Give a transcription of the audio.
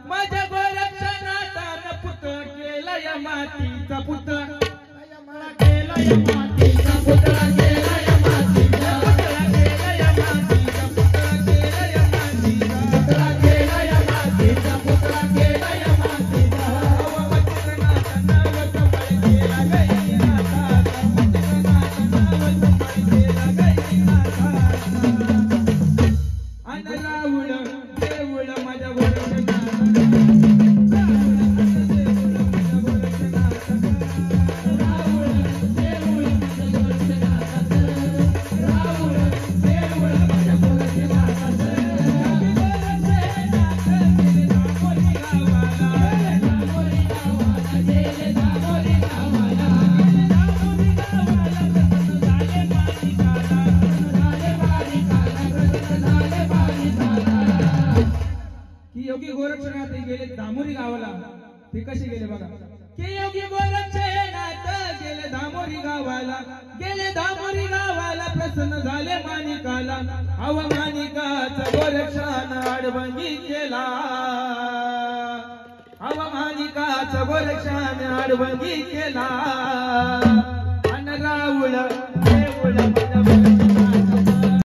माझ्या गोरक्षनाथानं पुतळा केला या मातीचा पुतळा केला या मातीचा पुतळा केला या मातीचा पुतळा केला या मातीचा पुतळा केला या मातीचा पुतळा केला या मातीचा पुतळा केला या मातीचा योगी गोरक्षनाथ गेले धामोरी गावाला ते कसे गेले बघा की योगी गोरक्षनाथ गेले धामोरी गावाला प्रसन्न झाले माणिकाला अव माणिकाचा गोरक्षान आडबंगी केला अव माणिकाचा गोरक्षान आडबंगी केला अन रावळ देवळ